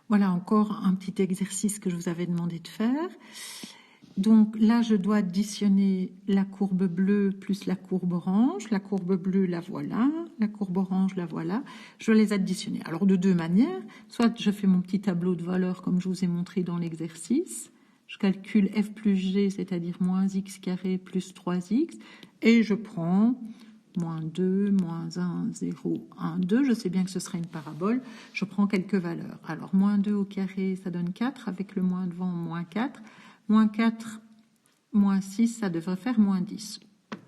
Voilà encore un petit exercice que je vous avais demandé de faire. Donc là, je dois additionner la courbe bleue plus la courbe orange. La courbe bleue, la voilà. La courbe orange, la voilà. Je dois les additionner. Alors de deux manières. Soit je fais mon petit tableau de valeurs comme je vous ai montré dans l'exercice. Je calcule f plus g, c'est-à-dire moins x carré plus 3x. Et je prends moins 2, moins 1, 0, 1, 2. Je sais bien que ce sera une parabole. Je prends quelques valeurs. Alors, moins 2 au carré, ça donne 4. Avec le moins devant, moins 4. Moins 4, moins 6, ça devrait faire moins 10.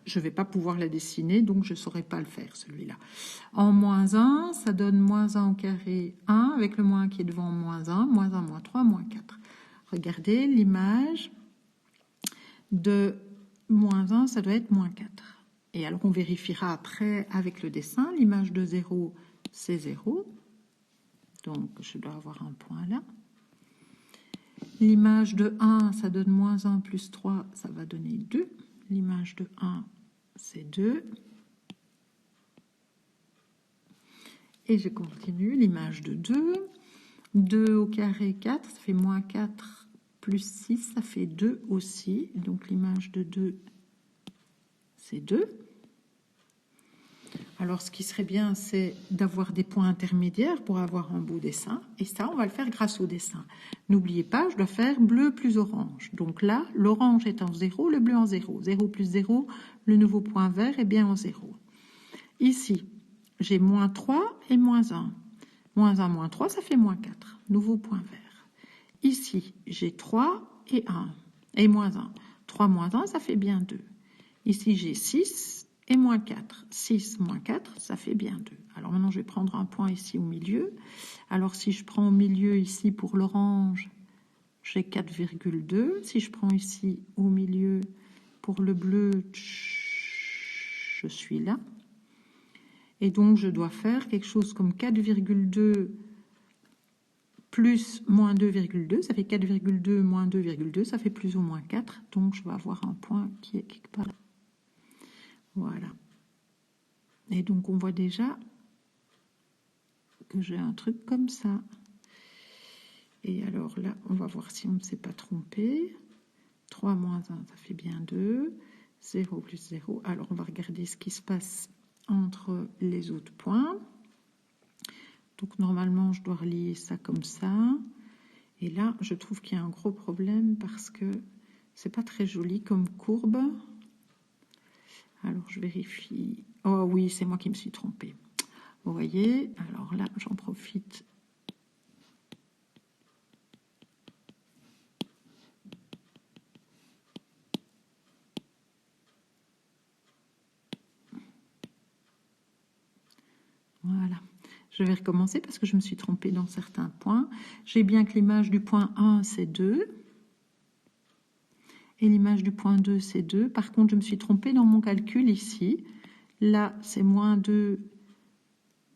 Je ne vais pas pouvoir la dessiner, donc je ne saurais pas le faire, celui-là. En moins 1, ça donne moins 1 au carré, 1. Avec le moins qui est devant, moins 1, moins 3, moins 4. Regardez, l'image de moins 1, ça doit être moins 4. Et alors, on vérifiera après avec le dessin. L'image de 0, c'est 0. Donc, je dois avoir un point là. L'image de 1, ça donne moins 1 plus 3, ça va donner 2. L'image de 1, c'est 2. Et je continue. L'image de 2. 2 au carré, 4, ça fait moins 4 plus 6, ça fait 2 aussi. Donc l'image de 2, c'est 2. Alors, ce qui serait bien, c'est d'avoir des points intermédiaires pour avoir un beau dessin. Et ça, on va le faire grâce au dessin. N'oubliez pas, je dois faire bleu plus orange. Donc là, l'orange est en 0, le bleu en 0. 0 plus 0, le nouveau point vert est bien en 0. Ici, j'ai moins 3 et moins 1. Moins 1, moins 3, ça fait moins 4. Nouveau point vert. Ici, j'ai 3 et 1. Et moins 1. 3 moins 1, ça fait bien 2. Ici, j'ai 6 et moins 4. 6 moins 4, ça fait bien 2. Alors maintenant, je vais prendre un point ici au milieu. Alors si je prends au milieu ici pour l'orange, j'ai 4,2. Si je prends ici au milieu pour le bleu, je suis là. Et donc, je dois faire quelque chose comme 4,2 plus moins 2,2. Ça fait 4,2 moins 2,2. Ça fait plus ou moins 4. Donc, je vais avoir un point qui est quelque part là. Voilà. Et donc, on voit déjà que j'ai un truc comme ça. Et alors là, on va voir si on ne s'est pas trompé. 3 moins 1, ça fait bien 2. 0 plus 0. Alors, on va regarder ce qui se passe entre les autres points. Donc, normalement, je dois relier ça comme ça. Et là, je trouve qu'il y a un gros problème parce que c'est pas très joli comme courbe. Alors, je vérifie. Oh oui, c'est moi qui me suis trompée. Vous voyez, alors là, j'en profite. Voilà. Je vais recommencer parce que je me suis trompée dans certains points. J'ai bien que l'image du point 1, c'est 2. Et l'image du point 2, c'est 2. Par contre, je me suis trompée dans mon calcul ici. Là, c'est moins 2.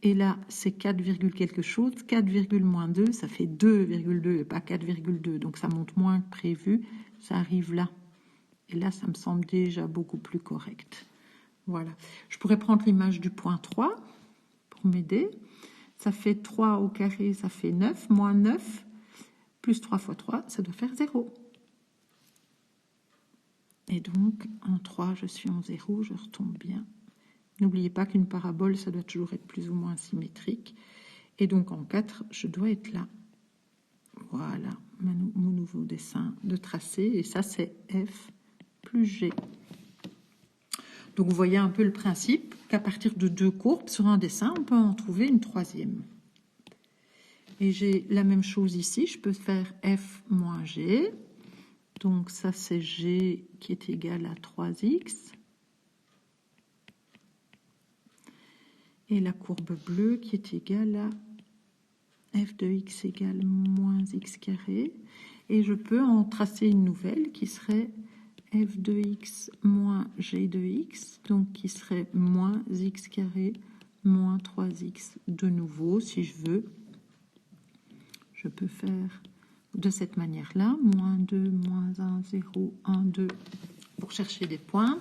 Et là, c'est 4, quelque chose. 4, moins 2, ça fait 2,2 et pas 4,2. Donc, ça monte moins que prévu. Ça arrive là. Et là, ça me semble déjà beaucoup plus correct. Voilà. Je pourrais prendre l'image du point 3 pour m'aider. Ça fait 3 au carré, ça fait 9. Moins 9, plus 3 fois 3, ça doit faire 0. Et donc, en 3, je suis en 0, je retombe bien. N'oubliez pas qu'une parabole, ça doit toujours être plus ou moins symétrique. Et donc, en 4, je dois être là. Voilà, mon nouveau dessin de tracé. Et ça, c'est F plus G. Donc, vous voyez un peu le principe qu'à partir de 2 courbes sur un dessin, on peut en trouver une troisième. Et j'ai la même chose ici. Je peux faire F moins G. Donc, ça, c'est G qui est égal à 3x. Et la courbe bleue qui est égale à f de x égale moins x carré. Et je peux en tracer une nouvelle qui serait f de x moins g de x, donc qui serait moins x carré moins 3x de nouveau, si je veux. Je peux faire de cette manière-là, moins 2, moins 1, 0, 1, 2, pour chercher des points.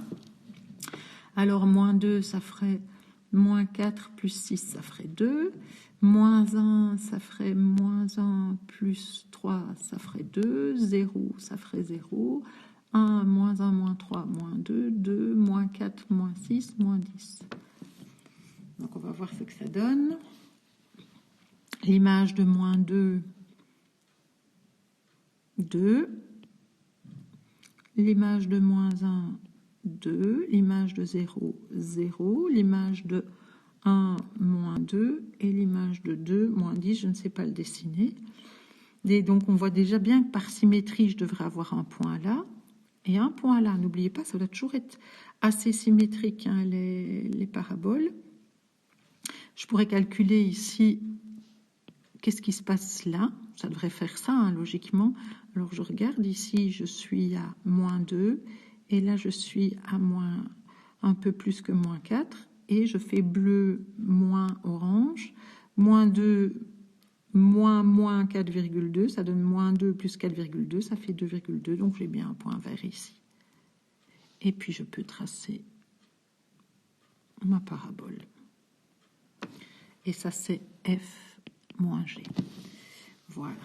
Alors, moins 2, ça ferait moins 4 plus 6, ça ferait 2. Moins 1, ça ferait moins 1 plus 3, ça ferait 2. 0, ça ferait 0. 1, moins 1, moins 3, moins 2. 2, moins 4, moins 6, moins 10. Donc on va voir ce que ça donne. L'image de moins 2, 2. L'image de moins 1, 2. L'image de 0, 0. L'image de 1, moins 2, et l'image de 2, moins 10, je ne sais pas le dessiner. Et donc, on voit déjà bien que par symétrie, je devrais avoir un point là et un point là. N'oubliez pas, ça doit toujours être assez symétrique, hein, les paraboles. Je pourrais calculer ici, qu'est-ce qui se passe là? Ça devrait faire ça, hein, logiquement. Alors, je regarde ici, je suis à moins 2, et là, je suis à moins un peu plus que moins 4. Et je fais bleu moins orange, moins 2, moins 4,2, ça donne moins 2 plus 4,2, ça fait 2,2, donc j'ai bien un point vert ici. Et puis je peux tracer ma parabole. Et ça c'est F moins G. Voilà.